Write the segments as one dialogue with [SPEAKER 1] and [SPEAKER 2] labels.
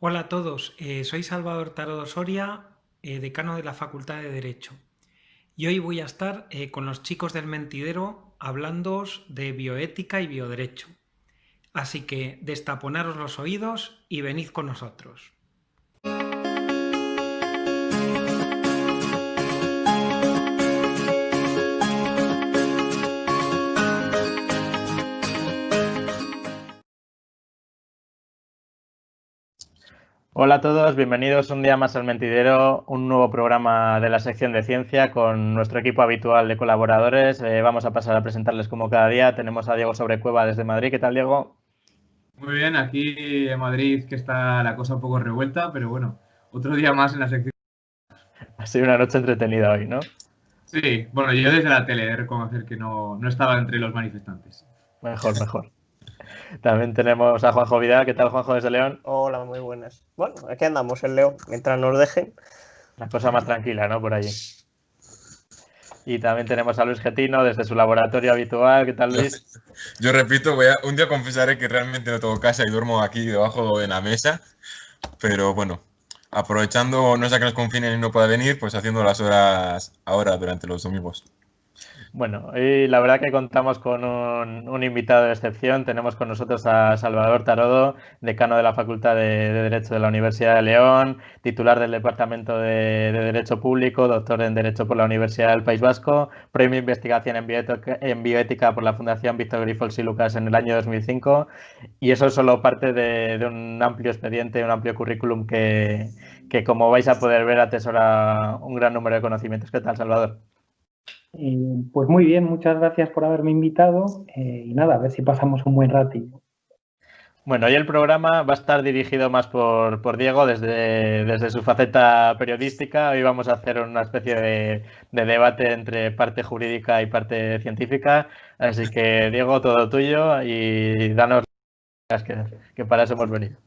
[SPEAKER 1] Hola a todos, soy Salvador Tarado Soria, decano de la Facultad de Derecho. Y hoy voy a estar con los chicos del Mentidero hablándoos de bioética y bioderecho. Así que destaponaros los oídos y venid con nosotros.
[SPEAKER 2] Hola a todos, bienvenidos un día más al Mentidero, un nuevo programa de la sección de ciencia con nuestro equipo habitual de colaboradores. Vamos a pasar a presentarles como cada día. Tenemos a Diego Sobrecueva desde Madrid. ¿Qué tal, Diego?
[SPEAKER 3] Muy bien, aquí en Madrid que está la cosa un poco revuelta, pero bueno, otro día más en la sección.
[SPEAKER 2] Ha sido una noche entretenida hoy, ¿no?
[SPEAKER 3] Sí, bueno, yo desde la tele he de reconocer que no estaba entre los manifestantes.
[SPEAKER 2] Mejor, mejor. También tenemos a Juanjo Vidal. ¿Qué tal, Juanjo, desde León?
[SPEAKER 4] Hola, muy buenas. Bueno, aquí andamos en León, mientras nos dejen.
[SPEAKER 2] La cosa más tranquila, ¿no? Por allí. Y también tenemos a Luis Getino desde su laboratorio habitual. ¿Qué tal, Luis?
[SPEAKER 5] Yo repito, un día confesaré que realmente no tengo casa y duermo aquí debajo de la mesa, pero bueno, aprovechando no sea que nos confinen y no pueda venir, pues haciendo las horas ahora durante los domingos.
[SPEAKER 2] Bueno, y la verdad que contamos con un invitado de excepción. Tenemos con nosotros a Salvador Tarodo, decano de la Facultad de Derecho de la Universidad de León, titular del Departamento de Derecho Público, doctor en Derecho por la Universidad del País Vasco, premio de investigación en bioética por la Fundación Víctor Grifols y Lucas en el año 2005. Y eso es solo parte de un amplio expediente, un amplio currículum que, como vais a poder ver, atesora un gran número de conocimientos. ¿Qué tal, Salvador?
[SPEAKER 6] Pues muy bien, muchas gracias por haberme invitado y nada, a ver si pasamos un buen ratillo.
[SPEAKER 2] Bueno, hoy el programa va a estar dirigido más por Diego desde su faceta periodística. Hoy vamos a hacer una especie de debate entre parte jurídica y parte científica. Así que, Diego, todo tuyo y danos las que para eso hemos venido.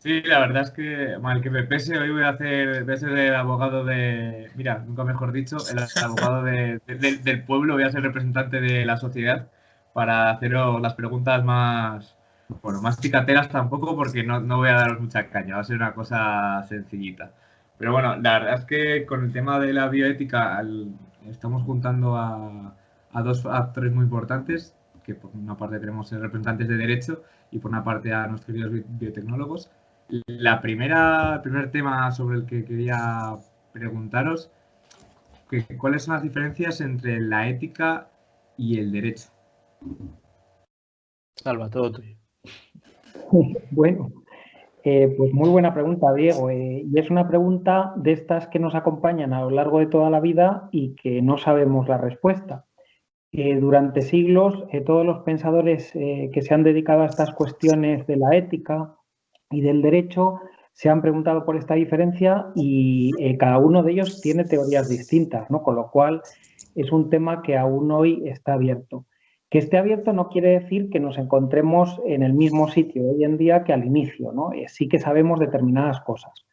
[SPEAKER 3] Sí, la verdad es que, mal que me pese, hoy voy a ser el abogado de, mira, nunca mejor dicho, el abogado del pueblo, voy a ser representante de la sociedad para haceros las preguntas más, bueno, más cicateras tampoco, porque no voy a daros mucha caña, va a ser una cosa sencillita. Pero bueno, la verdad es que con el tema de la bioética estamos juntando a dos actores muy importantes, que por una parte tenemos representantes de derecho y por una parte a nuestros queridos biotecnólogos. El primer tema sobre el que quería preguntaros, ¿cuáles son las diferencias entre la ética y el derecho?
[SPEAKER 2] Salva, todo tuyo.
[SPEAKER 6] Bueno, pues muy buena pregunta, Diego. Y es una pregunta de estas que nos acompañan a lo largo de toda la vida y que no sabemos la respuesta. Durante siglos, todos los pensadores que se han dedicado a estas cuestiones de la ética y del derecho se han preguntado por esta diferencia y cada uno de ellos tiene teorías distintas, ¿no? Con lo cual es un tema que aún hoy está abierto. Que esté abierto no quiere decir que nos encontremos en el mismo sitio hoy en día que al inicio, ¿no? Sí que sabemos determinadas cosas.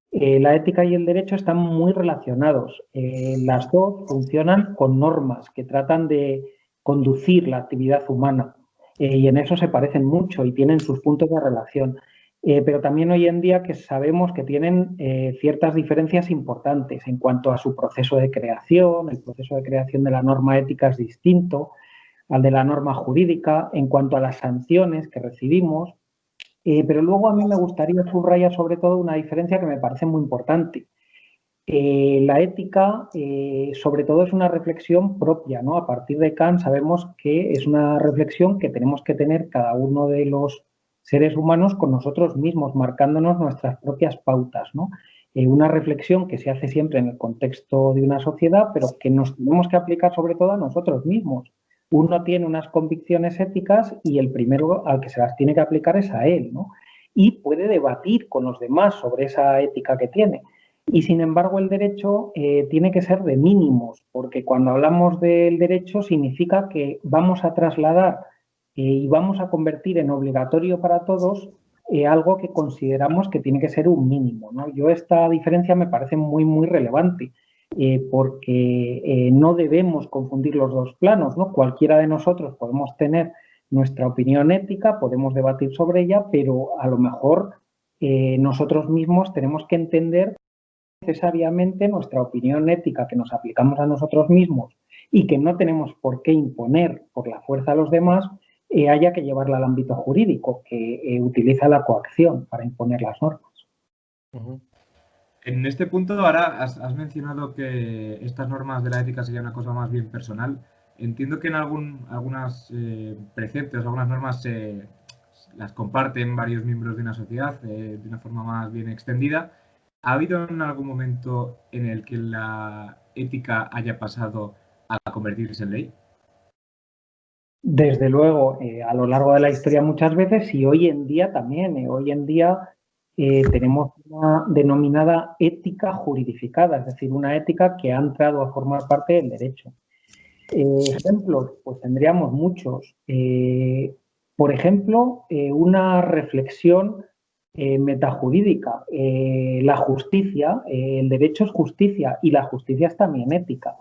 [SPEAKER 6] La ética y el derecho están muy relacionados. Las dos funcionan con normas que tratan de conducir la actividad humana y en eso se parecen mucho y tienen sus puntos de relación. Pero también hoy en día que sabemos que tienen ciertas diferencias importantes en cuanto a su proceso de creación. El proceso de creación de la norma ética es distinto al de la norma jurídica en cuanto a las sanciones que recibimos. Pero luego a mí me gustaría subrayar sobre todo una diferencia que me parece muy importante. La ética, sobre todo, es una reflexión propia, ¿no? A partir de Kant sabemos que es una reflexión que tenemos que tener cada uno de los seres humanos con nosotros mismos, marcándonos nuestras propias pautas, ¿no? Una reflexión que se hace siempre en el contexto de una sociedad, pero que nos tenemos que aplicar sobre todo a nosotros mismos. Uno tiene unas convicciones éticas y el primero al que se las tiene que aplicar es a él, ¿no? Y puede debatir con los demás sobre esa ética que tiene. Y sin embargo el derecho tiene que ser de mínimos, porque cuando hablamos del derecho significa que vamos a trasladar y vamos a convertir en obligatorio para todos algo que consideramos que tiene que ser un mínimo, ¿no? Yo esta diferencia me parece muy relevante, porque no debemos confundir los dos planos, ¿no? Cualquiera de nosotros podemos tener nuestra opinión ética, podemos debatir sobre ella, pero a lo mejor nosotros mismos tenemos que entender necesariamente nuestra opinión ética que nos aplicamos a nosotros mismos y que no tenemos por qué imponer por la fuerza a los demás, haya que llevarla al ámbito jurídico, que utiliza la coacción para imponer las normas.
[SPEAKER 3] En este punto, ahora has mencionado que estas normas de la ética serían una cosa más bien personal. Entiendo que en algunas preceptos, algunas normas las comparten varios miembros de una sociedad de una forma más bien extendida. ¿Ha habido en algún momento en el que la ética haya pasado a convertirse en ley?
[SPEAKER 6] Desde luego, a lo largo de la historia muchas veces y hoy en día también. Hoy en día tenemos una denominada ética juridificada, es decir, una ética que ha entrado a formar parte del derecho. Ejemplos, pues tendríamos muchos. Por ejemplo, una reflexión metajurídica. La justicia, el derecho es justicia y la justicia es también ética.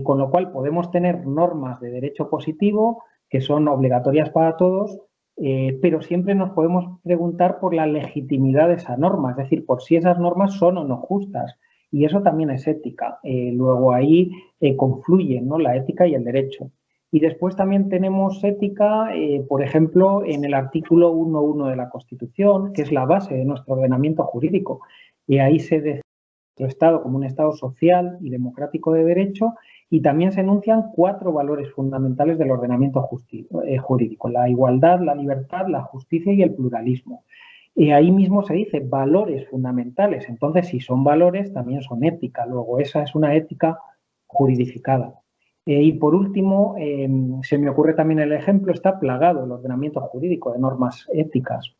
[SPEAKER 6] Con lo cual podemos tener normas de derecho positivo que son obligatorias para todos, pero siempre nos podemos preguntar por la legitimidad de esa norma, es decir, por si esas normas son o no justas. Y eso también es ética. Luego ahí confluyen, ¿no?, la ética y el derecho. Y después también tenemos ética, por ejemplo, en el artículo 1.1 de la Constitución, que es la base de nuestro ordenamiento jurídico. Y ahí se define nuestro Estado como un Estado social y democrático de derecho, y también se enuncian 4 valores fundamentales del ordenamiento jurídico: la igualdad, la libertad, la justicia y el pluralismo. Y ahí mismo se dice valores fundamentales. Entonces, si son valores, también son ética. Luego, esa es una ética juridificada. Y por último, se me ocurre también el ejemplo, está plagado el ordenamiento jurídico de normas éticas.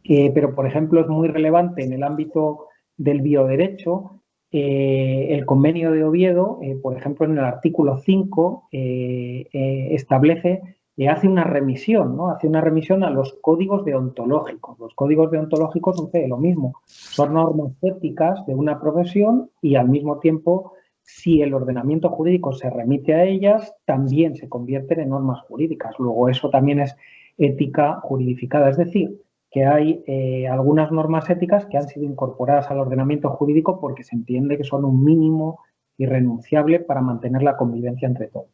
[SPEAKER 6] Pero, por ejemplo, es muy relevante en el ámbito del bioderecho el convenio de Oviedo, por ejemplo, en el artículo 5 establece, hace una remisión, ¿no? Hace una remisión a los códigos deontológicos. Los códigos deontológicos sucede lo mismo. Son normas éticas de una profesión y al mismo tiempo, si el ordenamiento jurídico se remite a ellas, también se convierten en normas jurídicas. Luego, eso también es ética juridificada. Es decir, que hay algunas normas éticas que han sido incorporadas al ordenamiento jurídico porque se entiende que son un mínimo irrenunciable para mantener la convivencia entre todos.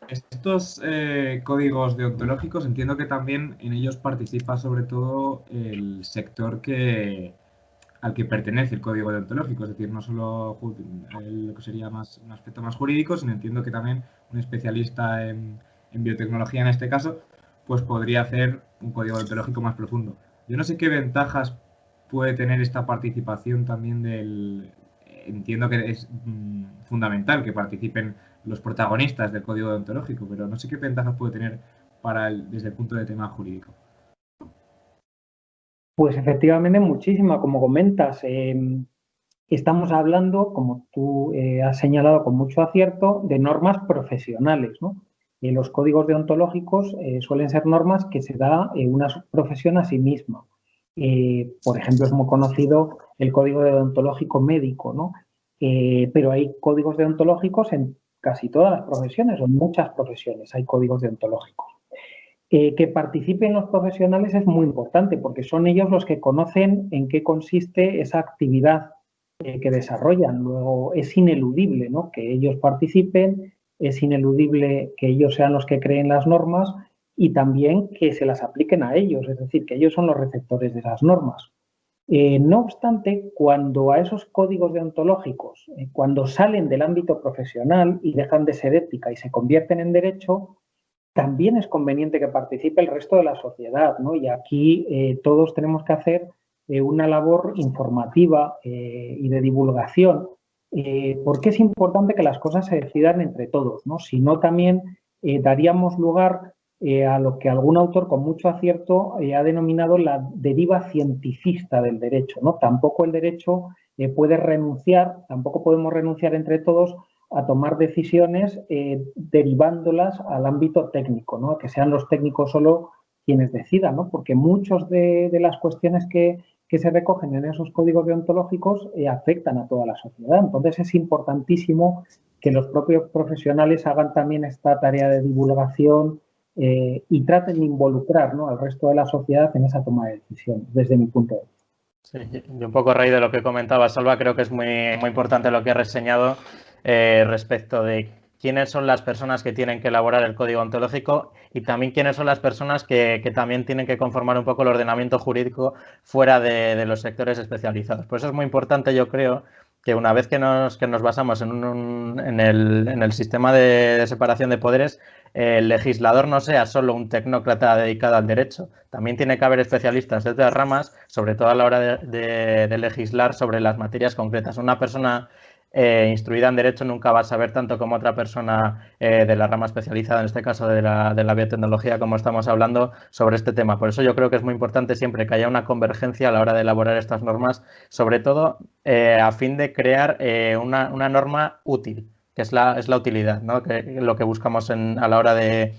[SPEAKER 3] Estos códigos deontológicos, entiendo que también en ellos participa sobre todo el sector al que pertenece el código deontológico, es decir, no solo lo que sería más un aspecto más jurídico, sino entiendo que también un especialista en biotecnología en este caso, pues podría hacer un código deontológico más profundo. Yo no sé qué ventajas puede tener esta participación también entiendo que es fundamental que participen los protagonistas del código deontológico, pero no sé qué ventajas puede tener desde el punto de tema jurídico.
[SPEAKER 6] Pues efectivamente muchísima, como comentas. Estamos hablando, como tú has señalado con mucho acierto, de normas profesionales, ¿no? Los códigos deontológicos suelen ser normas que se da una profesión a sí misma. Por ejemplo, es muy conocido el código deontológico médico, ¿no? Pero hay códigos deontológicos en casi todas las profesiones, o en muchas profesiones hay códigos deontológicos. Que participen los profesionales es muy importante porque son ellos los que conocen en qué consiste esa actividad que desarrollan. Luego es ineludible, ¿no?, que ellos participen, es ineludible que ellos sean los que creen las normas y también que se las apliquen a ellos, es decir, que ellos son los receptores de esas normas. No obstante, cuando a esos códigos deontológicos, cuando salen del ámbito profesional y dejan de ser ética y se convierten en derecho, también es conveniente que participe el resto de la sociedad, ¿no? Y aquí todos tenemos que hacer una labor informativa y de divulgación, porque es importante que las cosas se decidan entre todos, ¿no? Si no, también daríamos lugar a lo que algún autor con mucho acierto ha denominado la deriva cienticista del derecho, ¿no? Tampoco el derecho puede renunciar, tampoco podemos renunciar entre todos a tomar decisiones derivándolas al ámbito técnico, ¿no? Que sean los técnicos solo quienes decidan, ¿no? Porque muchas de las cuestiones que se recogen en esos códigos deontológicos afectan a toda la sociedad. Entonces es importantísimo que los propios profesionales hagan también esta tarea de divulgación y traten de involucrar, ¿no?, al resto de la sociedad en esa toma de decisiones, desde mi punto de vista.
[SPEAKER 2] Sí, yo un poco a raíz de lo que comentaba Salva, creo que es muy, muy importante lo que has reseñado respecto de quiénes son las personas que tienen que elaborar el código ontológico y también quiénes son las personas que también tienen que conformar un poco el ordenamiento jurídico fuera de los sectores especializados. Por eso es muy importante, yo creo, que una vez que nos basamos en el sistema de separación de poderes, el legislador no sea solo un tecnócrata dedicado al derecho. También tiene que haber especialistas de otras ramas, sobre todo a la hora de legislar sobre las materias concretas. Una persona instruida en derecho nunca va a saber tanto como otra persona de la rama especializada, en este caso de la biotecnología, como estamos hablando sobre este tema. Por eso yo creo que es muy importante siempre que haya una convergencia a la hora de elaborar estas normas, sobre todo a fin de crear una norma útil, que es la utilidad, ¿no?, que lo que buscamos a la hora de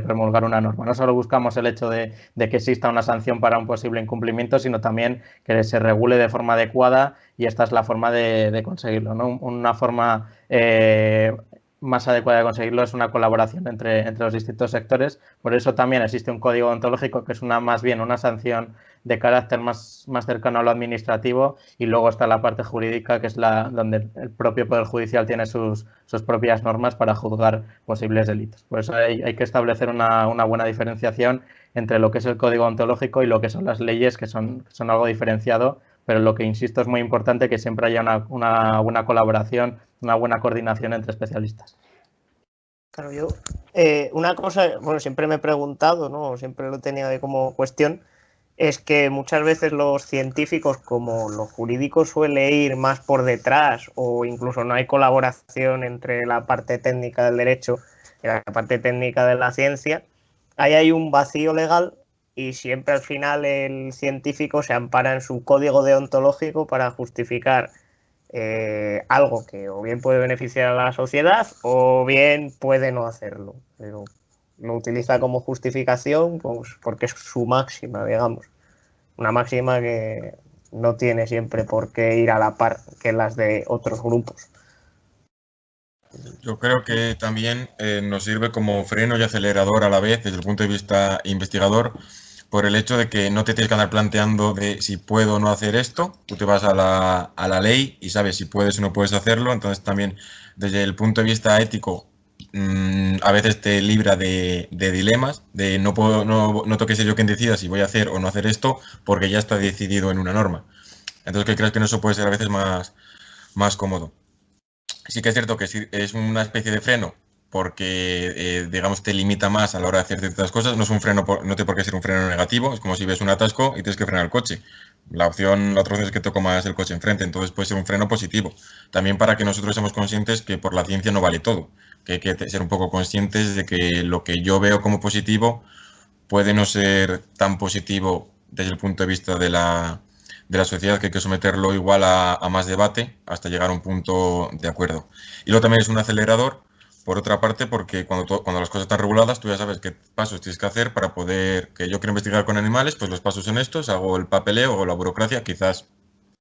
[SPEAKER 2] promulgar una norma. No solo buscamos el hecho de que exista una sanción para un posible incumplimiento, sino también que se regule de forma adecuada, y esta es la forma de conseguirlo, ¿no? Una forma más adecuada de conseguirlo es una colaboración entre los distintos sectores. Por eso también existe un código ontológico, que es más bien una sanción de carácter más cercano a lo administrativo, y luego está la parte jurídica, que es donde el propio Poder Judicial tiene sus propias normas para juzgar posibles delitos. Por eso hay que establecer una buena diferenciación entre lo que es el código ontológico y lo que son las leyes, que son algo diferenciado, pero lo que insisto es muy importante que siempre haya una buena colaboración, una buena coordinación entre especialistas.
[SPEAKER 4] Claro, yo una cosa, bueno, siempre me he preguntado, ¿no?, siempre lo he tenido ahí como cuestión, es que muchas veces los científicos, como lo jurídico suele ir más por detrás, o incluso no hay colaboración entre la parte técnica del derecho y la parte técnica de la ciencia, ahí hay un vacío legal, y siempre al final el científico se ampara en su código deontológico para justificar algo que o bien puede beneficiar a la sociedad o bien puede no hacerlo, pero lo utiliza como justificación, pues porque es su máxima, digamos, una máxima que no tiene siempre por qué ir a la par que las de otros grupos.
[SPEAKER 5] Yo creo que también nos sirve como freno y acelerador a la vez desde el punto de vista investigador, por el hecho de que no te tienes que andar planteando de si puedo o no hacer esto. Tú te vas a la ley y sabes si puedes o no puedes hacerlo. Entonces también desde el punto de vista ético a veces te libra de dilemas, de no tengo que ser yo quien decida si voy a hacer o no hacer esto, porque ya está decidido en una norma. Entonces que creas que eso puede ser a veces más cómodo. Sí que es cierto que es una especie de freno, porque digamos te limita más a la hora de hacer ciertas cosas. No es un freno, no tiene por qué ser un freno negativo. Es como si ves un atasco y tienes que frenar el coche. La otra opción es que te comas el coche enfrente, entonces puede ser un freno positivo. También para que nosotros seamos conscientes que por la ciencia no vale todo, que hay que ser un poco conscientes de que lo que yo veo como positivo puede no ser tan positivo desde el punto de vista de la sociedad, que hay que someterlo igual a más debate hasta llegar a un punto de acuerdo. Y luego también es un acelerador, por otra parte, porque cuando las cosas están reguladas, tú ya sabes qué pasos tienes que hacer para poder, que yo quiero investigar con animales, pues los pasos son estos, hago el papeleo o la burocracia, quizás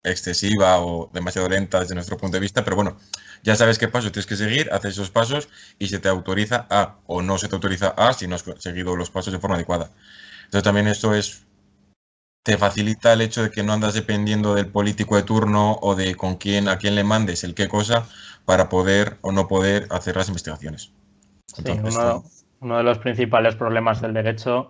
[SPEAKER 5] excesiva o demasiado lenta desde nuestro punto de vista, pero bueno, ya sabes qué pasos tienes que seguir, haces esos pasos y se te autoriza a, o no se te autoriza a, si no has seguido los pasos de forma adecuada. Entonces también esto te facilita el hecho de que no andas dependiendo del político de turno o de a quién le mandes el qué cosa para poder o no poder hacer las investigaciones. Entonces,
[SPEAKER 2] sí, uno de los principales problemas del derecho,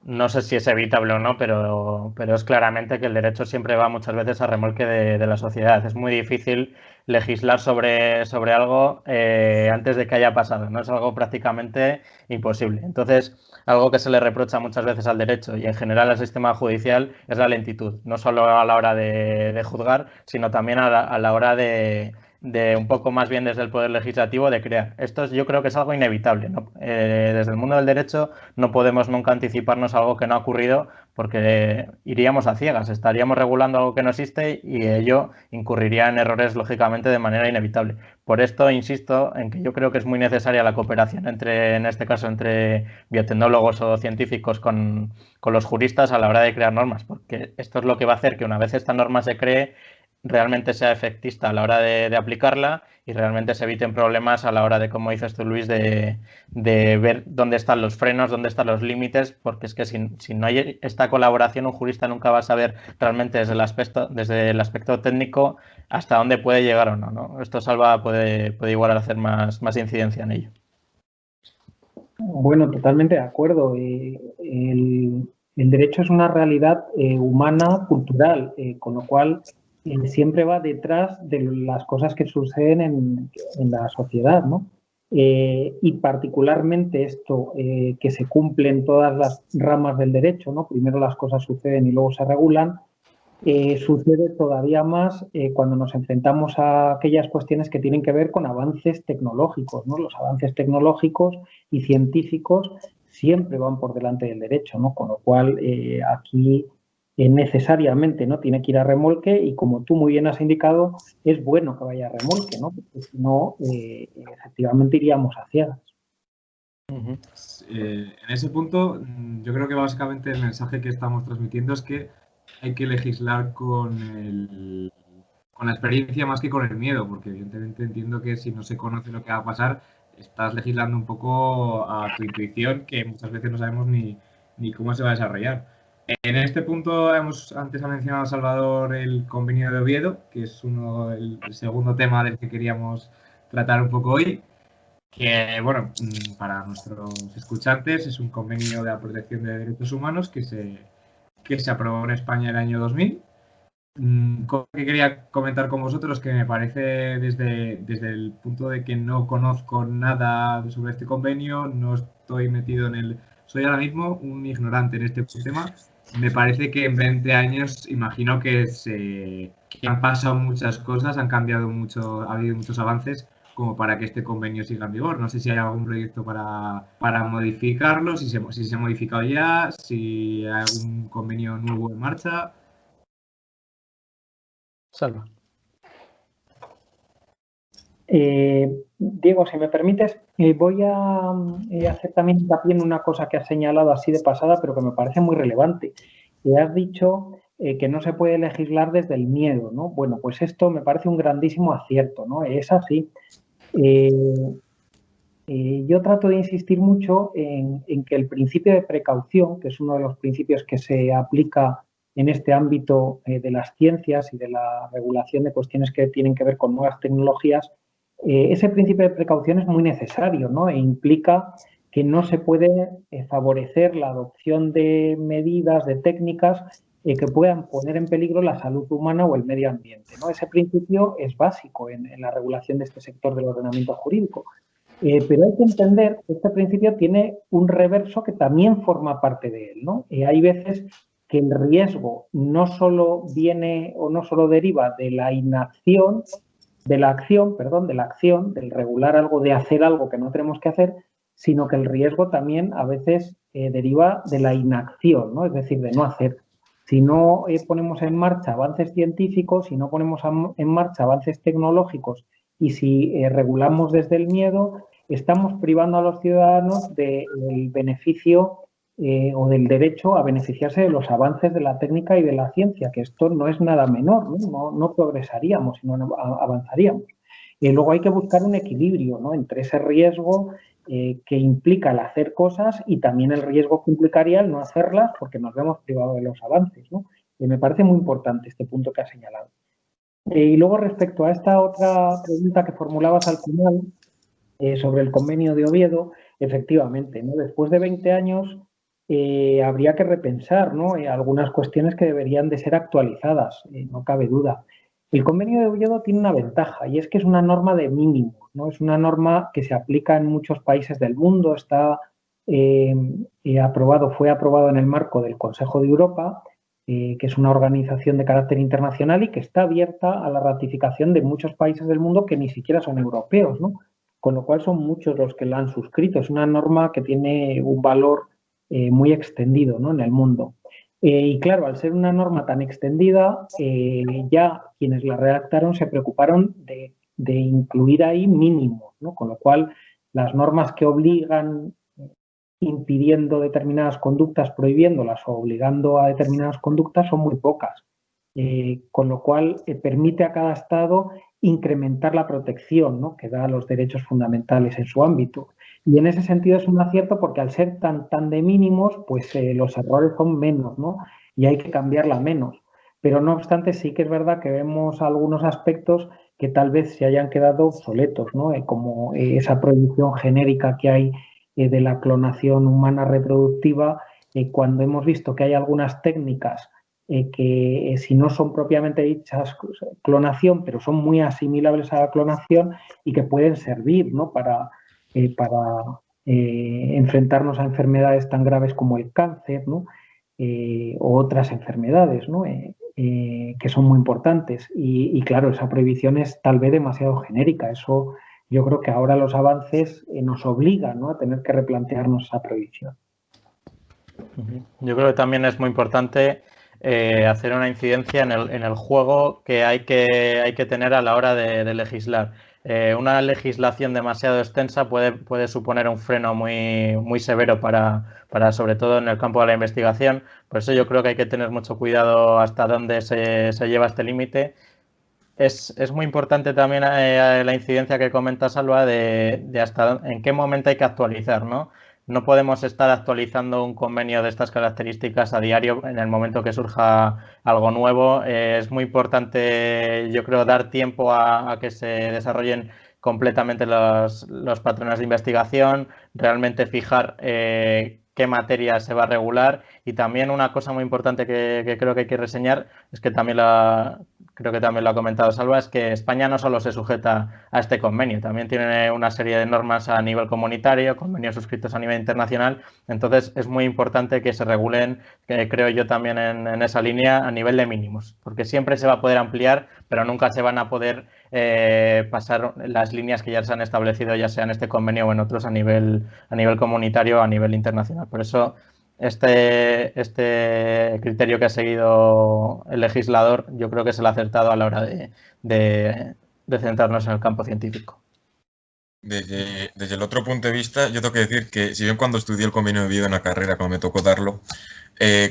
[SPEAKER 2] no sé si es evitable o no, pero es claramente que el derecho siempre va muchas veces a remolque de la sociedad. Es muy difícil legislar sobre algo antes de que haya pasado, ¿no? Es algo prácticamente imposible. Entonces, algo que se le reprocha muchas veces al derecho y en general al sistema judicial es la lentitud, no solo a la hora de juzgar, sino también a la hora de un poco más bien desde el Poder Legislativo de crear. Esto yo creo que es algo inevitable, ¿no? Desde el mundo del derecho no podemos nunca anticiparnos a algo que no ha ocurrido, porque iríamos a ciegas, estaríamos regulando algo que no existe y ello incurriría en errores, lógicamente, de manera inevitable. Por esto insisto en que yo creo que es muy necesaria la cooperación en este caso, entre biotecnólogos o científicos con los juristas a la hora de crear normas, porque esto es lo que va a hacer que una vez esta norma se cree, realmente sea efectista a la hora de aplicarla y realmente se eviten problemas a la hora de, como dices tú, Luis, de ver dónde están los frenos, dónde están los límites, porque es que si no hay esta colaboración, un jurista nunca va a saber realmente desde el aspecto técnico hasta dónde puede llegar o no, ¿no? Esto Salva puede igual hacer más incidencia en ello.
[SPEAKER 6] Bueno, totalmente de acuerdo. El derecho es una realidad humana, cultural, con lo cual siempre va detrás de las cosas que suceden en la sociedad, ¿no? Y particularmente esto que se cumple en todas las ramas del derecho, ¿no? Primero las cosas suceden y luego se regulan. Sucede todavía más cuando nos enfrentamos a aquellas cuestiones que tienen que ver con avances tecnológicos, ¿no? Los avances tecnológicos y científicos siempre van por delante del derecho, ¿no? Con lo cual aquí necesariamente, ¿no? Tiene que ir a remolque y, como tú muy bien has indicado, es bueno que vaya a remolque, ¿no? Porque si no, efectivamente iríamos a ciegas.
[SPEAKER 3] En ese punto, yo creo que básicamente el mensaje que estamos transmitiendo es que hay que legislar con la experiencia más que con el miedo, porque evidentemente entiendo que si no se conoce lo que va a pasar, estás legislando un poco a tu intuición, que muchas veces no sabemos ni cómo se va a desarrollar. En este punto, antes ha mencionado Salvador el convenio de Oviedo, que es el segundo tema del que queríamos tratar un poco hoy, que, bueno, para nuestros escuchantes es un convenio de la protección de derechos humanos que se aprobó en España el año 2000. Que quería comentar con vosotros, que me parece desde el punto de que no conozco nada sobre este convenio, no estoy metido soy ahora mismo un ignorante en este tema. Me parece que en 20 años imagino que han pasado muchas cosas, han cambiado mucho, ha habido muchos avances como para que este convenio siga en vigor. No sé si hay algún proyecto para modificarlo, si se ha modificado ya, si hay algún convenio nuevo en marcha.
[SPEAKER 2] Salva.
[SPEAKER 6] Diego, si me permites, voy a hacer también hincapié en una cosa que has señalado así de pasada, pero que me parece muy relevante. Has dicho que no se puede legislar desde el miedo, ¿no? Bueno, pues esto me parece un grandísimo acierto, ¿no? Es así. Yo trato de insistir mucho en que el principio de precaución, que es uno de los principios que se aplica en este ámbito de las ciencias y de la regulación de cuestiones que tienen que ver con nuevas tecnologías, ese principio de precaución es muy necesario, ¿no? E implica que no se puede favorecer la adopción de medidas, de técnicas que puedan poner en peligro la salud humana o el medio ambiente, ¿no? Ese principio es básico en la regulación de este sector del ordenamiento jurídico. Pero hay que entender que este principio tiene un reverso que también forma parte de él, ¿no? Hay veces que el riesgo no solo viene o no solo deriva de la inacción, de la acción, del regular algo, de hacer algo que no tenemos que hacer, sino que el riesgo también a veces deriva de la inacción, ¿no? Es decir, de no hacer. Si no ponemos en marcha avances científicos, si no ponemos en marcha avances tecnológicos y si regulamos desde el miedo, estamos privando a los ciudadanos del beneficio o del derecho a beneficiarse de los avances de la técnica y de la ciencia, que esto no es nada menor, no progresaríamos, sino avanzaríamos. Y luego hay que buscar un equilibrio, ¿no?, entre ese riesgo que implica el hacer cosas y también el riesgo que implicaría el no hacerlas porque nos vemos privados de los avances, ¿no? Me parece muy importante este punto que has señalado. Y luego, respecto a esta otra pregunta que formulabas al final sobre el convenio de Oviedo, efectivamente, ¿no? Después de 20 años habría que repensar, ¿no?, algunas cuestiones que deberían de ser actualizadas, no cabe duda. El convenio de Oviedo tiene una ventaja y es que es una norma de mínimos, ¿no? Es una norma que se aplica en muchos países del mundo, fue aprobado en el marco del Consejo de Europa, que es una organización de carácter internacional y que está abierta a la ratificación de muchos países del mundo que ni siquiera son europeos, ¿no? Con lo cual son muchos los que la han suscrito. Es una norma que tiene un valor muy extendido, ¿no?, en el mundo. Y claro, al ser una norma tan extendida, ya quienes la redactaron se preocuparon de incluir ahí mínimos, ¿no? Con lo cual las normas que obligan impidiendo determinadas conductas, prohibiéndolas o obligando a determinadas conductas son muy pocas. con lo cual permite a cada Estado incrementar la protección, ¿no?, que da a los derechos fundamentales en su ámbito. Y en ese sentido es un acierto porque al ser tan de mínimos, pues los errores son menos, ¿no? Y hay que cambiarla menos. Pero no obstante, sí que es verdad que vemos algunos aspectos que tal vez se hayan quedado obsoletos, ¿no? Como esa prohibición genérica que hay de la clonación humana reproductiva, cuando hemos visto que hay algunas técnicas que si no son propiamente dichas clonación, pero son muy asimilables a la clonación y que pueden servir, ¿no?, para enfrentarnos a enfermedades tan graves como el cáncer, ¿no?, o otras enfermedades, ¿no?, que son muy importantes. Y claro, esa prohibición es tal vez demasiado genérica. Eso yo creo que ahora los avances nos obligan, ¿no?, a tener que replantearnos esa prohibición.
[SPEAKER 2] Yo creo que también es muy importante hacer una incidencia en el juego que hay que tener a la hora de legislar. Una legislación demasiado extensa puede suponer un freno muy severo para sobre todo en el campo de la investigación. Por eso yo creo que hay que tener mucho cuidado hasta dónde se lleva este límite. Es muy importante también la incidencia que comenta Salva de hasta en qué momento hay que actualizar, ¿no? No podemos estar actualizando un convenio de estas características a diario en el momento que surja algo nuevo. Es muy importante, yo creo, dar tiempo a que se desarrollen completamente los patrones de investigación, realmente fijar qué materia se va a regular. Y también una cosa muy importante que creo que hay que reseñar es que creo que también lo ha comentado Salva, es que España no solo se sujeta a este convenio, también tiene una serie de normas a nivel comunitario, convenios suscritos a nivel internacional. Entonces es muy importante que se regulen, creo yo también en esa línea, a nivel de mínimos, porque siempre se va a poder ampliar, pero nunca se van a poder pasar las líneas que ya se han establecido, ya sea en este convenio o en otros a nivel comunitario o a nivel internacional. Por eso este criterio que ha seguido el legislador yo creo que es el acertado a la hora de centrarnos en el campo científico.
[SPEAKER 5] Desde el otro punto de vista, yo tengo que decir que si bien cuando estudié el convenio de vida en la carrera, cuando me tocó darlo,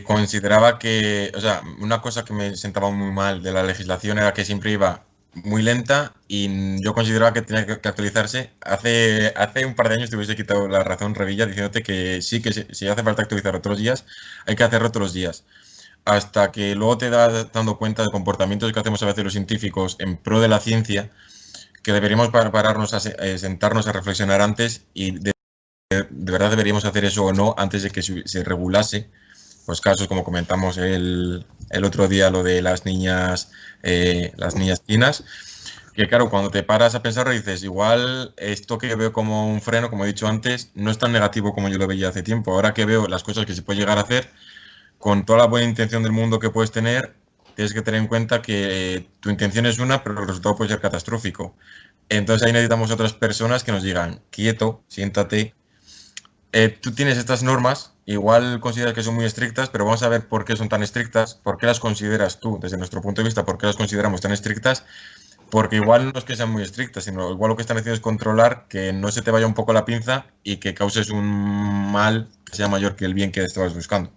[SPEAKER 5] consideraba que, o sea, una cosa que me sentaba muy mal de la legislación era que siempre iba muy lenta y yo consideraba que tenía que actualizarse. Hace un par de años te hubiese quitado la razón, Revilla, diciéndote que sí, que si hace falta actualizar otros días, hay que hacerlo otros días. Hasta que luego te das dando cuenta de comportamientos que hacemos a veces los científicos en pro de la ciencia, que deberíamos pararnos, sentarnos a reflexionar antes y de verdad deberíamos hacer eso o no antes de que se regulase. Pues casos como comentamos el otro día, lo de las niñas chinas, que claro, cuando te paras a pensar dices, igual esto que veo como un freno, como he dicho antes, no es tan negativo como yo lo veía hace tiempo. Ahora que veo las cosas que se puede llegar a hacer, con toda la buena intención del mundo que puedes tener, tienes que tener en cuenta que tu intención es una, pero el resultado puede ser catastrófico. Entonces ahí necesitamos otras personas que nos digan, quieto, siéntate. Tú tienes estas normas, igual consideras que son muy estrictas, pero vamos a ver por qué son tan estrictas, por qué las consideras tú, desde nuestro punto de vista, por qué las consideramos tan estrictas, porque igual no es que sean muy estrictas, sino igual lo que están haciendo es controlar que no se te vaya un poco la pinza y que causes un mal que sea mayor que el bien que estabas buscando.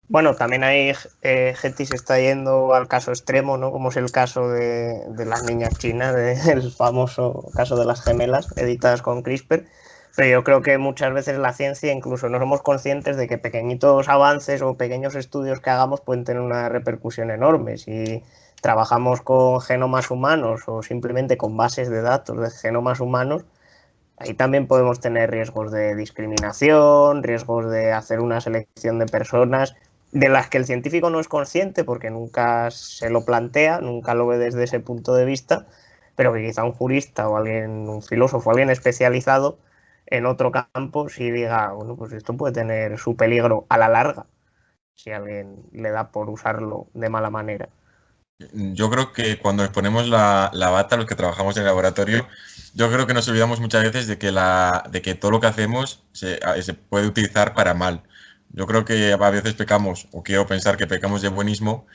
[SPEAKER 4] Bueno, también hay gente que se está yendo al caso extremo, ¿no? Como es el caso de las niñas chinas, el famoso caso de las gemelas editadas con CRISPR. Pero yo creo que muchas veces la ciencia incluso no somos conscientes de que pequeñitos avances o pequeños estudios que hagamos pueden tener una repercusión enorme. Si trabajamos con genomas humanos o simplemente con bases de datos de genomas humanos, ahí también podemos tener riesgos de discriminación, riesgos de hacer una selección de personas de las que el científico no es consciente porque nunca se lo plantea, nunca lo ve desde ese punto de vista, pero que quizá un jurista o alguien, un filósofo, alguien especializado en otro campo sí diga, bueno, pues esto puede tener su peligro a la larga si alguien le da por usarlo de mala manera.
[SPEAKER 5] Yo creo que cuando nos ponemos la bata, los que trabajamos en el laboratorio, yo creo que nos olvidamos muchas veces de que todo lo que hacemos se puede utilizar para mal. Yo creo que a veces pecamos, o quiero pensar que pecamos de buenismo,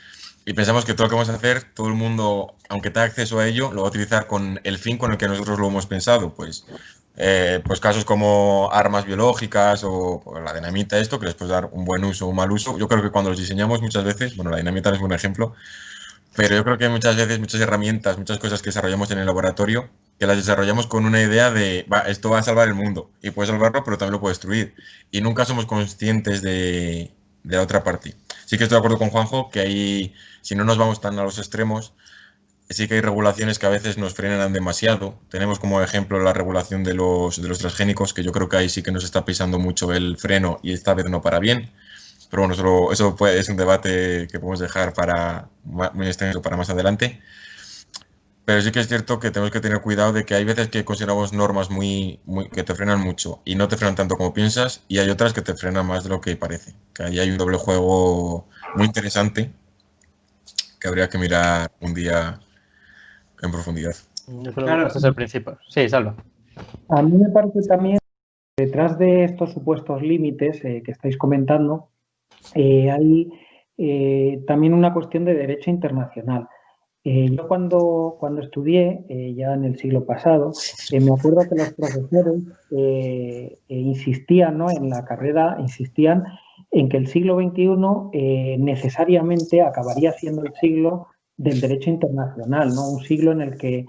[SPEAKER 5] y pensamos que todo lo que vamos a hacer, todo el mundo, aunque tenga acceso a ello, lo va a utilizar con el fin con el que nosotros lo hemos pensado. Pues pues casos como armas biológicas o la dinamita, esto, que les puedes dar un buen uso o un mal uso. Yo creo que cuando los diseñamos muchas veces, bueno, la dinamita no es un buen ejemplo, pero yo creo que hay muchas veces muchas herramientas, muchas cosas que desarrollamos en el laboratorio, que las desarrollamos con una idea de, esto va a salvar el mundo, y puede salvarlo, pero también lo puede destruir. Y nunca somos conscientes de la otra parte. Sí que estoy de acuerdo con Juanjo, que ahí, si no nos vamos tan a los extremos, sí que hay regulaciones que a veces nos frenan demasiado. Tenemos como ejemplo la regulación de los transgénicos, que yo creo que ahí sí que nos está pisando mucho el freno y esta vez no para bien. Pero bueno, eso es un debate que podemos dejar para muy extenso para más adelante. Pero sí que es cierto que tenemos que tener cuidado de que hay veces que consideramos normas que te frenan mucho y no te frenan tanto como piensas, y hay otras que te frenan más de lo que parece. Que ahí hay un doble juego muy interesante que habría que mirar un día en profundidad.
[SPEAKER 2] Yo creo que ese es el principio. Sí, Salva.
[SPEAKER 6] A mí me parece también, detrás de estos supuestos límites que estáis comentando, hay también una cuestión de derecho internacional. Yo cuando estudié, ya en el siglo pasado, me acuerdo que los profesores insistían, ¿no? En la carrera, insistían en que el siglo XXI necesariamente acabaría siendo el siglo del derecho internacional, ¿no? Un siglo en el que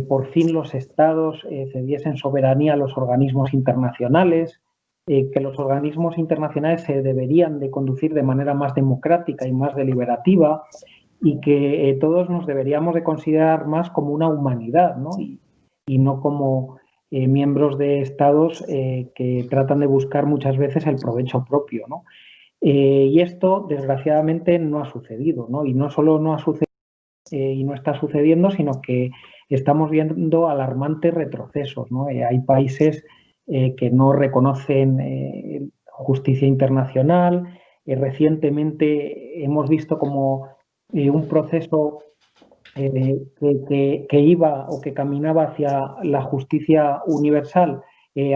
[SPEAKER 6] por fin los estados cediesen soberanía a los organismos internacionales, que los organismos internacionales se deberían de conducir de manera más democrática y más deliberativa, y que todos nos deberíamos de considerar más como una humanidad, ¿no? Y no como miembros de estados que tratan de buscar muchas veces el provecho propio, ¿no? Y esto, desgraciadamente, no ha sucedido, ¿no? Y no solo no ha sucedido y no está sucediendo, sino que estamos viendo alarmantes retrocesos, ¿no? Hay países que no reconocen justicia internacional. Recientemente hemos visto como un proceso que iba o que caminaba hacia la justicia universal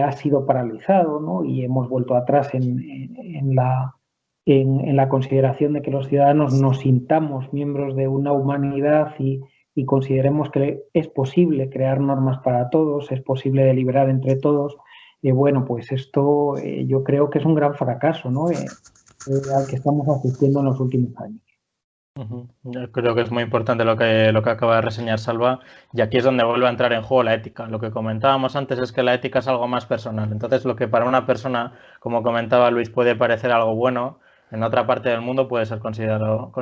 [SPEAKER 6] ha sido paralizado, ¿no? Y hemos vuelto atrás en la consideración de que los ciudadanos nos sintamos miembros de una humanidad y consideremos que es posible crear normas para todos, es posible deliberar entre todos. Bueno, pues esto yo creo que es un gran fracaso, ¿no? Al que estamos asistiendo en los últimos años.
[SPEAKER 2] Yo creo que es muy importante lo que acaba de reseñar Salva, y aquí es donde vuelve a entrar en juego la ética. Lo que comentábamos antes es que la ética es algo más personal. Entonces, lo que para una persona, como comentaba Luis, puede parecer algo bueno, en otra parte del mundo puede ser considerado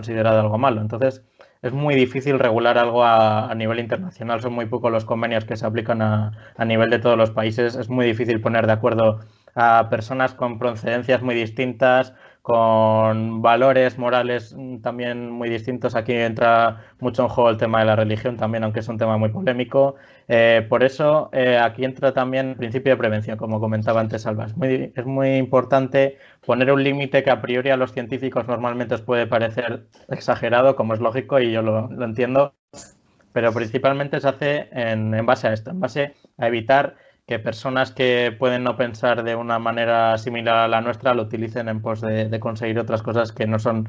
[SPEAKER 2] algo malo. Entonces, es muy difícil regular algo a nivel internacional. Son muy pocos los convenios que se aplican a nivel de todos los países. Es muy difícil poner de acuerdo a personas con procedencias muy distintas, con valores morales también muy distintos. Aquí entra mucho en juego el tema de la religión también, aunque es un tema muy polémico. Por eso aquí entra también el principio de prevención, como comentaba antes Alba. Es muy importante poner un límite que a priori a los científicos normalmente os puede parecer exagerado, como es lógico y yo lo entiendo, pero principalmente se hace en base a esto, en base a evitar que personas que pueden no pensar de una manera similar a la nuestra lo utilicen en pos de conseguir otras cosas que no son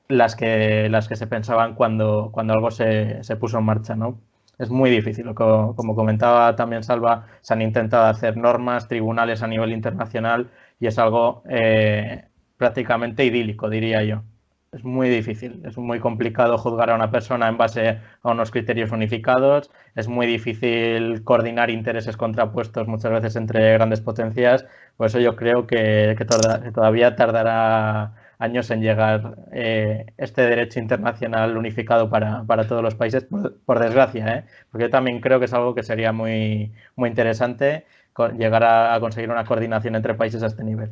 [SPEAKER 2] las que se pensaban cuando algo se puso en marcha, ¿no? Es muy difícil. Como comentaba también Salva, se han intentado hacer normas, tribunales a nivel internacional, y es algo prácticamente idílico, diría yo. Es muy difícil, es muy complicado juzgar a una persona en base a unos criterios unificados, es muy difícil coordinar intereses contrapuestos muchas veces entre grandes potencias. Por eso yo creo que todavía tardará años en llegar este derecho internacional unificado para todos los países, por desgracia, porque yo también creo que es algo que sería muy, muy interesante llegar a conseguir una coordinación entre países a este nivel.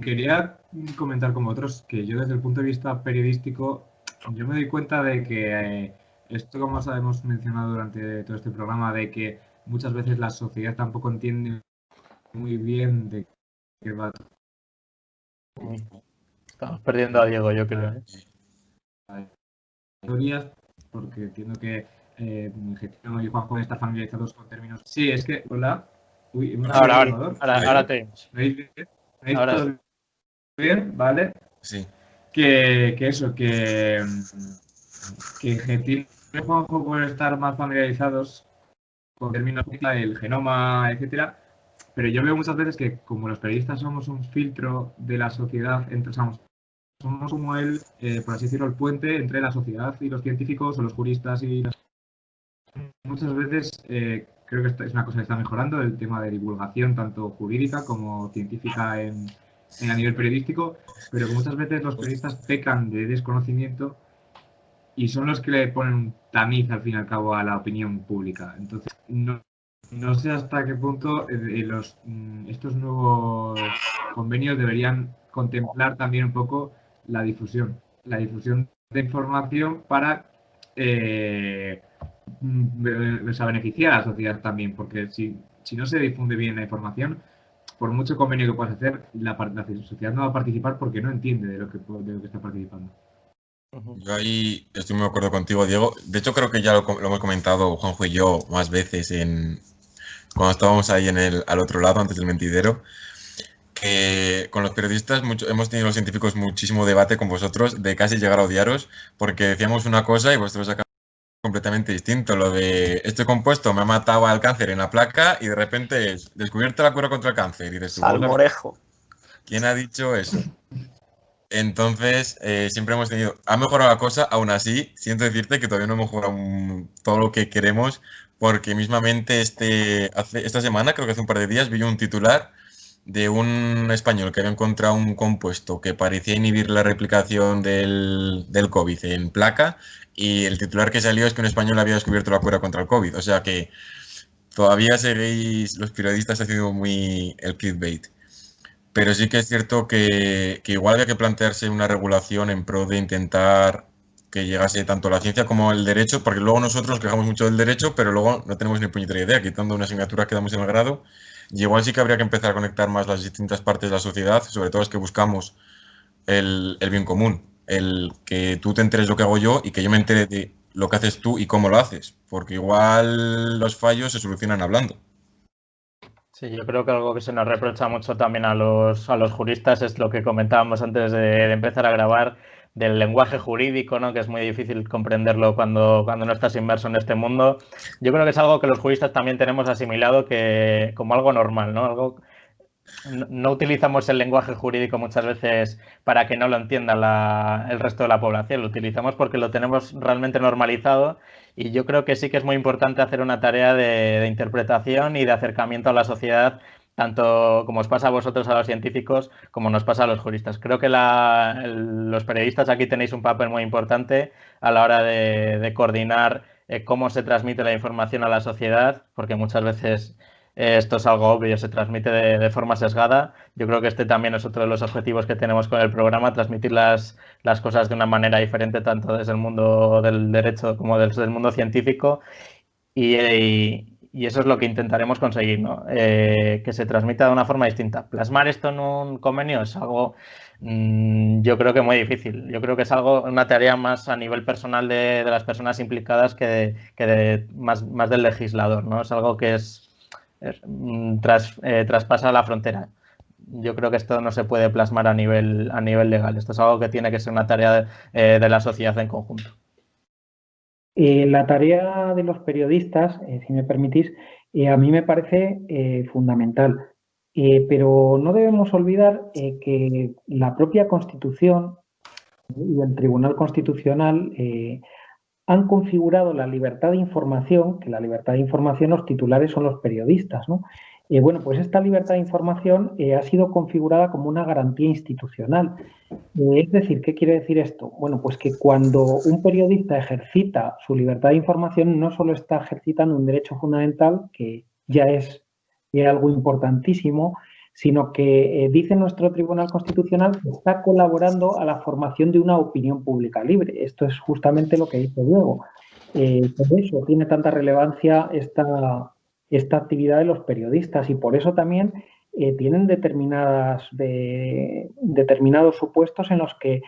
[SPEAKER 3] Quería comentar como otros que yo desde el punto de vista periodístico, yo me doy cuenta de que esto, como os hemos mencionado durante todo este programa, de que muchas veces la sociedad tampoco entiende muy bien de qué va.
[SPEAKER 2] Estamos perdiendo a Diego, yo creo.
[SPEAKER 3] Porque entiendo que Getino y Juan pueden estar familiarizados con términos. Sí, es que, hola. Uy,
[SPEAKER 2] ahora te vemos.
[SPEAKER 3] ¿Me veis bien? ¿Me veis
[SPEAKER 2] Ahora
[SPEAKER 3] todo bien? ¿Vale?
[SPEAKER 5] Sí.
[SPEAKER 3] Que Getino y Juanjo pueden estar más familiarizados con términos el genoma, etcétera. Pero yo veo muchas veces que como los periodistas somos un filtro de la sociedad, somos como por así decirlo, el puente entre la sociedad y los científicos o los juristas y muchas veces creo que esto es una cosa que está mejorando, el tema de divulgación tanto jurídica como científica a nivel periodístico, pero que muchas veces los periodistas pecan de desconocimiento y son los que le ponen un tamiz al fin y al cabo a la opinión pública. Entonces, no sé hasta qué punto estos nuevos convenios deberían contemplar también un poco la difusión de información para beneficiar a la sociedad también, porque si no se difunde bien la información, por mucho convenio que puedas hacer, la sociedad no va a participar porque no entiende de lo que está participando.
[SPEAKER 5] Yo ahí estoy muy de acuerdo contigo, Diego. De hecho, creo que ya lo hemos comentado Juanjo y yo más veces cuando estábamos ahí al otro lado, antes del mentidero, que con los periodistas hemos tenido los científicos muchísimo debate con vosotros de casi llegar a odiaros porque decíamos una cosa y vosotros sacáis completamente distinto. Lo de este compuesto me ha matado al cáncer en la placa y de repente es descubierta la cura contra el cáncer. Y
[SPEAKER 4] Salmorejo.
[SPEAKER 5] ¿Quién ha dicho eso? Entonces, siempre hemos tenido... Ha mejorado la cosa, aún así, siento decirte que todavía no hemos mejorado todo lo que queremos, porque mismamente esta semana, creo que hace un par de días, vi un titular de un español que había encontrado un compuesto que parecía inhibir la replicación del COVID en placa, y el titular que salió es que un español había descubierto la cura contra el COVID. O sea que todavía seguís los periodistas haciendo muy el clickbait. Pero sí que es cierto que igual había que plantearse una regulación en pro de intentar que llegase tanto la ciencia como el derecho, porque luego nosotros quejamos mucho del derecho, pero luego no tenemos ni puñetera idea, quitando una asignatura que damos en el grado. Y igual sí que habría que empezar a conectar más las distintas partes de la sociedad, sobre todo las que buscamos el bien común, el que tú te enteres lo que hago yo y que yo me entere de lo que haces tú y cómo lo haces, porque igual los fallos se solucionan hablando.
[SPEAKER 2] Sí, yo creo que algo que se nos reprocha mucho también a los juristas es lo que comentábamos antes de empezar a grabar, del lenguaje jurídico, ¿no? Que es muy difícil comprenderlo cuando no estás inmerso en este mundo. Yo creo que es algo que los juristas también tenemos asimilado como algo normal, ¿no? No utilizamos el lenguaje jurídico muchas veces para que no lo entienda el resto de la población, lo utilizamos porque lo tenemos realmente normalizado, y yo creo que sí que es muy importante hacer una tarea de interpretación y de acercamiento a la sociedad, tanto como os pasa a vosotros, a los científicos, como nos pasa a los juristas. Creo que los periodistas aquí tenéis un papel muy importante a la hora de coordinar cómo se transmite la información a la sociedad, porque muchas veces esto es algo obvio, se transmite de forma sesgada. Yo creo que este también es otro de los objetivos que tenemos con el programa, transmitir las cosas de una manera diferente, tanto desde el mundo del derecho como desde el mundo científico, y eso es lo que intentaremos conseguir, ¿no? Que se transmita de una forma distinta. Plasmar esto en un convenio es algo, yo creo que muy difícil. Yo creo que es una tarea más a nivel personal de las personas implicadas que más del legislador, ¿no? Es algo que traspasa la frontera. Yo creo que esto no se puede plasmar a nivel legal. Esto es algo que tiene que ser una tarea de la sociedad en conjunto.
[SPEAKER 6] La tarea de los periodistas, si me permitís, a mí me parece fundamental. Pero no debemos olvidar que la propia Constitución y el Tribunal Constitucional han configurado la libertad de información, que la libertad de información los titulares son los periodistas, ¿no? Bueno, pues esta libertad de información ha sido configurada como una garantía institucional. Es decir, ¿qué quiere decir esto? Bueno, pues que cuando un periodista ejercita su libertad de información, no solo está ejercitando un derecho fundamental, que ya es algo importantísimo, sino que dice nuestro Tribunal Constitucional que está colaborando a la formación de una opinión pública libre. Esto es justamente lo que dice Diego. Por eso tiene tanta relevancia esta actividad de los periodistas, y por eso también tienen determinados supuestos en los que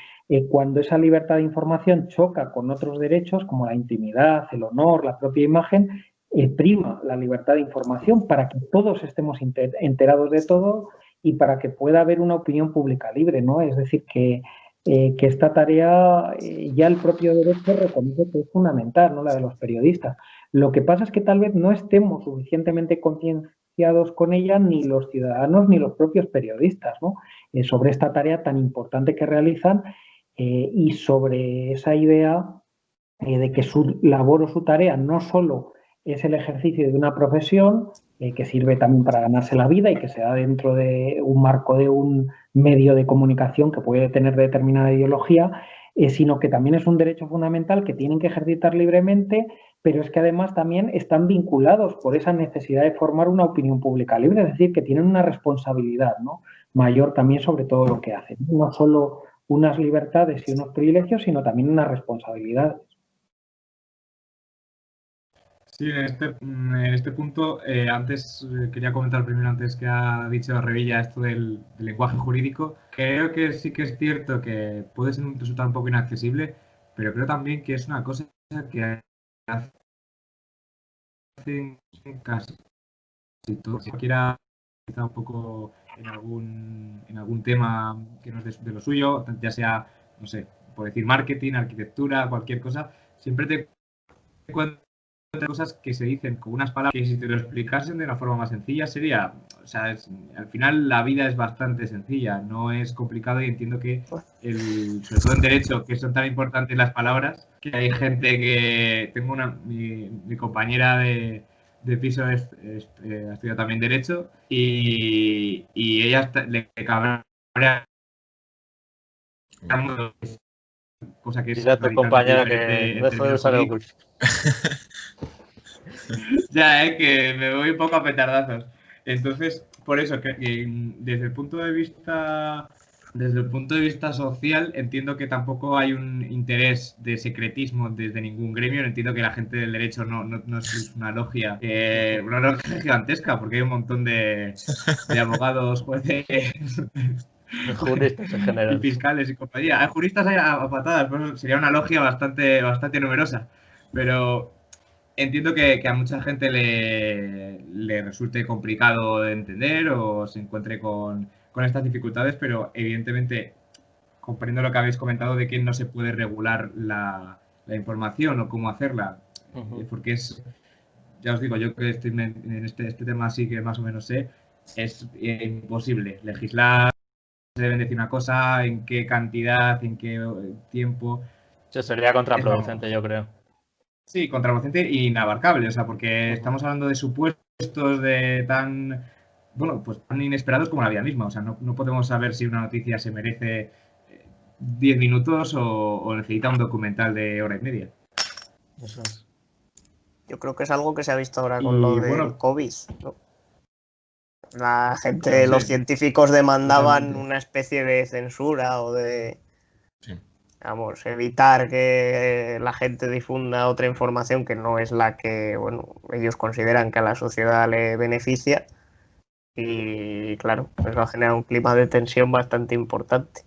[SPEAKER 6] cuando esa libertad de información choca con otros derechos como la intimidad, el honor, la propia imagen, prima la libertad de información para que todos estemos enterados de todo y para que pueda haber una opinión pública libre, ¿no? Es decir, que esta tarea ya el propio derecho reconoce que es fundamental, ¿no? La de los periodistas. Lo que pasa es que tal vez no estemos suficientemente concienciados con ella ni los ciudadanos ni los propios periodistas, ¿no? Sobre esta tarea tan importante que realizan y sobre esa idea de que su labor o su tarea no solo es el ejercicio de una profesión que sirve también para ganarse la vida y que se da dentro de un marco de un medio de comunicación que puede tener determinada ideología, sino que también es un derecho fundamental que tienen que ejercitar libremente, pero es que además también están vinculados por esa necesidad de formar una opinión pública libre, es decir, que tienen una responsabilidad, ¿no?, mayor también sobre todo lo que hacen. No solo unas libertades y unos privilegios, sino también unas responsabilidades.
[SPEAKER 3] Sí, en este punto, antes quería comentar primero, antes que ha dicho Revilla, esto del lenguaje jurídico. Creo que sí que es cierto que puede resultar un poco inaccesible, pero creo también que es una cosa que hacen casi todos. Si quiera empezar un poco en algún tema que no es de lo suyo, ya sea, no sé, por decir marketing, arquitectura, cualquier cosa, siempre te encuentras cosas que se dicen con unas palabras que si te lo explicasen de una forma más sencilla sería, o sea, al final la vida es bastante sencilla, no es complicado y entiendo que sobre todo en derecho, que son tan importantes las palabras, que hay gente que tengo mi compañera de piso ha estudiado también derecho y ella le cabrea cosa que es
[SPEAKER 2] Dile a tu
[SPEAKER 3] radicalmente
[SPEAKER 2] compañera
[SPEAKER 3] diferente
[SPEAKER 2] que
[SPEAKER 3] en
[SPEAKER 2] deje de
[SPEAKER 3] términos
[SPEAKER 2] usar el
[SPEAKER 3] jurídicos.
[SPEAKER 2] wifi.
[SPEAKER 3] Ya, que me voy un poco a petardazos. Entonces, por eso, desde el punto de vista social, entiendo que tampoco hay un interés de secretismo desde ningún gremio. Entiendo que la gente del derecho no es una logia gigantesca, porque hay un montón de abogados, jueces
[SPEAKER 2] Juristas en
[SPEAKER 3] y
[SPEAKER 2] general.
[SPEAKER 3] fiscales y compañía. Hay juristas hay a patadas, pero sería una logia bastante numerosa. Pero entiendo que a mucha gente le resulte complicado de entender o se encuentre con estas dificultades, pero evidentemente comprendo lo que habéis comentado de que no se puede regular la información o cómo hacerla, porque ya os digo, yo que estoy en este tema sí que más o menos sé, es imposible legislar, se deben decir una cosa, en qué cantidad, en qué tiempo.
[SPEAKER 2] Eso sería contraproducente, yo creo.
[SPEAKER 3] Sí, contraproducente e inabarcable, o sea, porque estamos hablando de supuestos de pues tan inesperados como la vida misma, o sea, no podemos saber si una noticia se merece 10 minutos o necesita un documental de hora y media.
[SPEAKER 2] Eso es.
[SPEAKER 4] Yo creo que es algo que se ha visto ahora con
[SPEAKER 3] Y
[SPEAKER 4] lo del
[SPEAKER 3] bueno,
[SPEAKER 4] COVID, ¿no? La gente,
[SPEAKER 3] no sé,
[SPEAKER 4] los científicos demandaban
[SPEAKER 3] totalmente.
[SPEAKER 4] una especie de censura o de,
[SPEAKER 5] Sí.
[SPEAKER 4] vamos, evitar que la gente difunda otra información que no es la que, bueno, ellos consideran que a la sociedad le beneficia. Y claro, eso ha generado un clima de tensión bastante importante.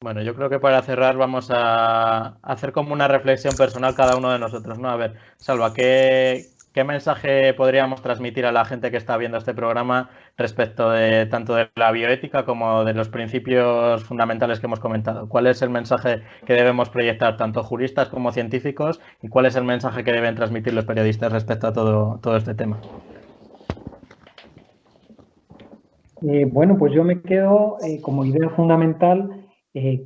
[SPEAKER 2] Bueno, yo creo que para cerrar vamos a hacer como una reflexión personal cada uno de nosotros, ¿no? A ver, Salva, ¿qué mensaje podríamos transmitir a la gente que está viendo este programa respecto de tanto de la bioética como de los principios fundamentales que hemos comentado? ¿Cuál es el mensaje que debemos proyectar tanto juristas como científicos y cuál es el mensaje que deben transmitir los periodistas respecto a todo este tema?
[SPEAKER 6] Bueno, pues yo me quedo como idea fundamental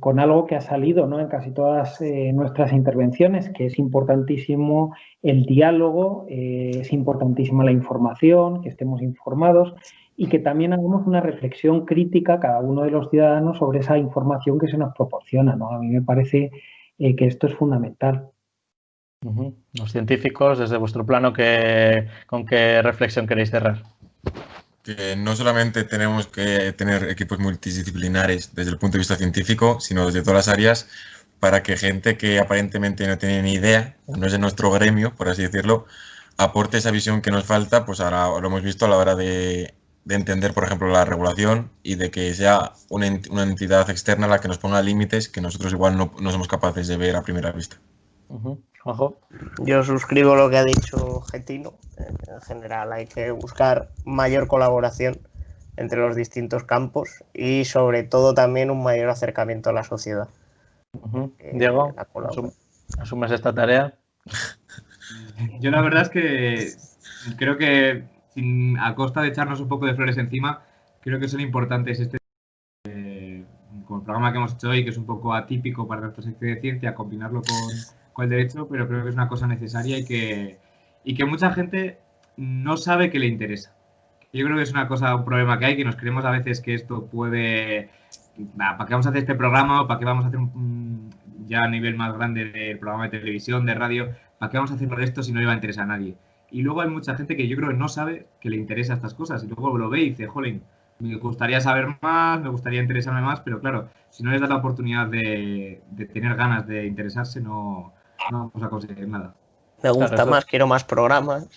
[SPEAKER 6] con algo que ha salido, ¿no?, en casi todas nuestras intervenciones, que es importantísimo el diálogo, es importantísima la información, que estemos informados y que también hagamos una reflexión crítica cada uno de los ciudadanos sobre esa información que se nos proporciona, ¿no? A mí me parece que esto es fundamental.
[SPEAKER 2] Los científicos, desde vuestro plano, ¿con qué reflexión queréis cerrar?
[SPEAKER 5] Que no solamente tenemos que tener equipos multidisciplinares desde el punto de vista científico, sino desde todas las áreas, para que gente que aparentemente no tiene ni idea, o no es de nuestro gremio, por así decirlo, aporte esa visión que nos falta, pues ahora lo hemos visto a la hora de entender, por ejemplo, la regulación y de que sea una entidad externa la que nos ponga límites que nosotros igual no somos capaces de ver a primera vista.
[SPEAKER 2] Juanjo.
[SPEAKER 4] Yo suscribo lo que ha dicho Getino. En general hay que buscar mayor colaboración entre los distintos campos y sobre todo también un mayor acercamiento a la sociedad.
[SPEAKER 2] Diego, ¿asumes esta tarea?
[SPEAKER 3] Yo la verdad es que creo que a costa de echarnos un poco de flores encima, creo que son importantes como el programa que hemos hecho hoy, que es un poco atípico para nuestra sección de ciencia, combinarlo con el derecho, pero creo que es una cosa necesaria y que mucha gente no sabe que le interesa. Yo creo que es una cosa, un problema que hay, que nos creemos a veces que esto puede... ¿Para qué vamos a hacer este programa? ¿O para qué vamos a hacer ya a nivel más grande del programa de televisión, de radio? ¿Para qué vamos a hacerlo de esto si no le va a interesar a nadie? Y luego hay mucha gente que yo creo que no sabe que le interesa estas cosas. Y luego lo ve y dice, jolín, me gustaría saber más, me gustaría interesarme más, pero claro, si no les das la oportunidad de tener ganas de interesarse, no vamos a conseguir nada.
[SPEAKER 4] Me gusta
[SPEAKER 2] Claro,
[SPEAKER 4] más, quiero más programas.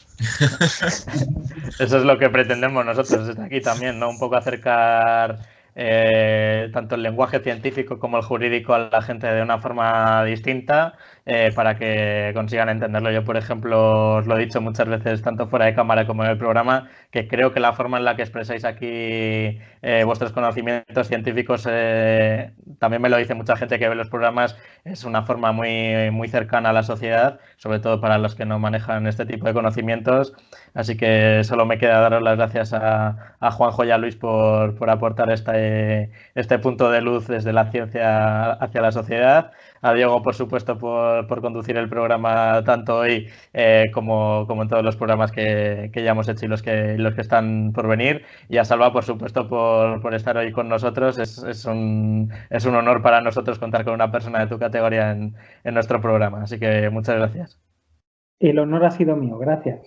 [SPEAKER 2] Eso es lo que pretendemos nosotros desde aquí también, ¿no? Un poco acercar tanto el lenguaje científico como el jurídico a la gente de una forma distinta para que consigan entenderlo. Yo, por ejemplo, os lo he dicho muchas veces, tanto fuera de cámara como en el programa, que creo que la forma en la que expresáis aquí vuestros conocimientos científicos, también me lo dice mucha gente que ve los programas, es una forma muy cercana a la sociedad, sobre todo para los que no manejan este tipo de conocimientos. Así que solo me queda daros las gracias a Juanjo y a Luis por aportar este punto de luz desde la ciencia hacia la sociedad. A Diego, por supuesto, por conducir el programa tanto hoy como en todos los programas que ya hemos hecho y los que están por venir. Y a Salva, por supuesto, por estar hoy con nosotros. Es un honor para nosotros contar con una persona de tu categoría en nuestro programa. Así que muchas gracias.
[SPEAKER 6] El honor ha sido mío, gracias.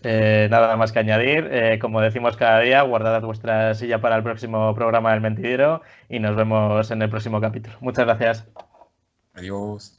[SPEAKER 2] Nada más que añadir. Como decimos cada día, guardad vuestra silla para el próximo programa del Mentidero y nos vemos en el próximo capítulo. Muchas gracias.
[SPEAKER 5] Adiós.